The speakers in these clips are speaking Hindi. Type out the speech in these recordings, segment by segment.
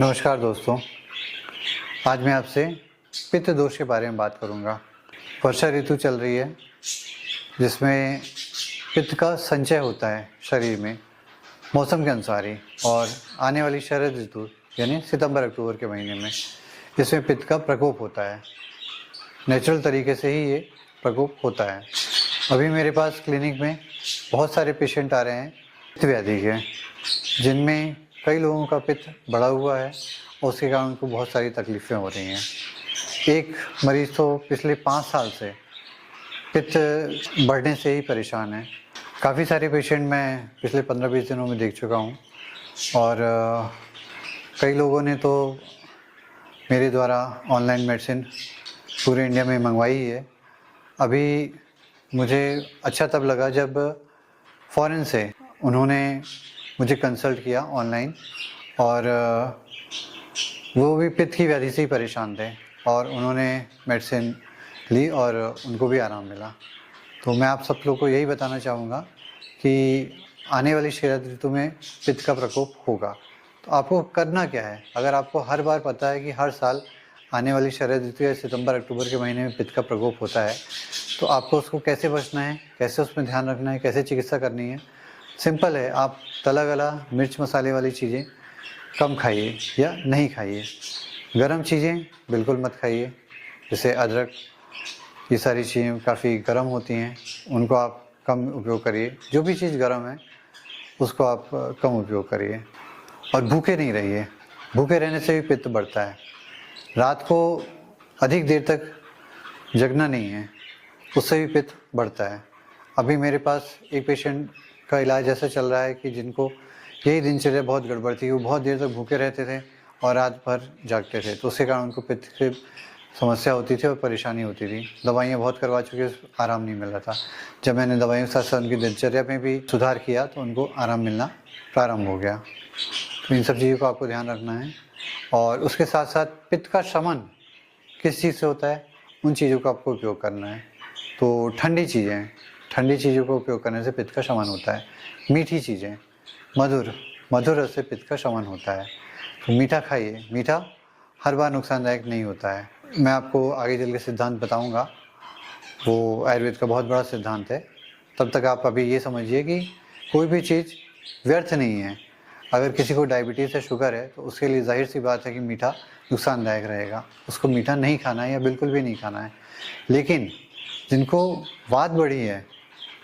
नमस्कार दोस्तों, आज मैं आपसे पित्त दोष के बारे में बात करूंगा। वर्षा ऋतु चल रही है जिसमें पित्त का संचय होता है शरीर में मौसम के अनुसार ही, और आने वाली शरद ऋतु यानी सितंबर अक्टूबर के महीने में इसमें पित्त का प्रकोप होता है। नेचुरल तरीके से ही ये प्रकोप होता है। अभी मेरे पास क्लिनिक में बहुत सारे पेशेंट आ रहे हैं पित्त व्याधि के, जिनमें कई लोगों का पित्त बढ़ा हुआ है और उसके कारण उनको बहुत सारी तकलीफ़ें हो रही हैं। एक मरीज़ तो पिछले 5 साल से पित्त बढ़ने से ही परेशान है। काफ़ी सारे पेशेंट मैं पिछले 15-20 दिनों में देख चुका हूँ और कई लोगों ने तो मेरे द्वारा ऑनलाइन मेडिसिन पूरे इंडिया में मंगवाई ही है। अभी मुझे अच्छा तब लगा जब फ़ॉरेन से उन्होंने मुझे कंसल्ट किया ऑनलाइन, और वो भी पित्त की व्याधि से ही परेशान थे और उन्होंने मेडिसिन ली और उनको भी आराम मिला। तो मैं आप सब लोग को यही बताना चाहूँगा कि आने वाली शरद ऋतु में पित्त का प्रकोप होगा, तो आपको करना क्या है। अगर आपको हर बार पता है कि हर साल आने वाली शरद ऋतु या सितंबर अक्टूबर के महीने में पित्त का प्रकोप होता है, तो आपको उसको कैसे बचना है, कैसे उसमें ध्यान रखना है, कैसे चिकित्सा करनी है। सिंपल है, आप तला गला मिर्च मसाले वाली चीज़ें कम खाइए या नहीं खाइए। गरम चीज़ें बिल्कुल मत खाइए, जैसे अदरक, ये सारी चीज़ें काफ़ी गर्म होती हैं, उनको आप कम उपयोग करिए। जो भी चीज़ गर्म है उसको आप कम उपयोग करिए। और भूखे नहीं रहिए, भूखे रहने से भी पित्त बढ़ता है। रात को अधिक देर तक जगना नहीं है, उससे भी पित्त बढ़ता है। अभी मेरे पास एक पेशेंट का इलाज ऐसा चल रहा है कि जिनको यही दिनचर्या बहुत गड़बड़ थी, वो बहुत देर तक भूखे रहते थे और रात भर जागते थे, तो उसके कारण उनको पित्त की समस्या होती थी और परेशानी होती थी। दवाइयाँ बहुत करवा चुके, आराम नहीं मिल रहा था। जब मैंने दवाइयों के साथ साथ उनकी दिनचर्या में भी सुधार किया तो उनको आराम मिलना प्रारंभ हो गया। तो इन सब चीज़ों का आपको ध्यान रखना है। और उसके साथ साथ पित्त का शमन किस चीज़ से होता है, उन चीज़ों का आपको उपयोग करना है। तो ठंडी चीज़ों का उपयोग करने से पित्त का शमन होता है। मीठी चीज़ें, मधुर रस से पित्त का शमन होता है। तो मीठा खाइए, मीठा हर बार नुकसानदायक नहीं होता है। मैं आपको आगे चल के सिद्धांत बताऊंगा, वो आयुर्वेद का बहुत बड़ा सिद्धांत है। तब तक आप अभी ये समझिए कि कोई भी चीज़ व्यर्थ नहीं है। अगर किसी को डायबिटीज़ या शुगर है तो उसके लिए जाहिर सी बात है कि मीठा नुकसानदायक रहेगा, उसको मीठा नहीं खाना है या बिल्कुल भी नहीं खाना है। लेकिन जिनको वात बढ़ी है,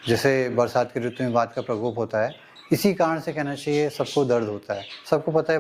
जैसे बरसात की ऋतु में वात का प्रकोप होता है, इसी कारण से कहना चाहिए सबको दर्द होता है। सबको पता है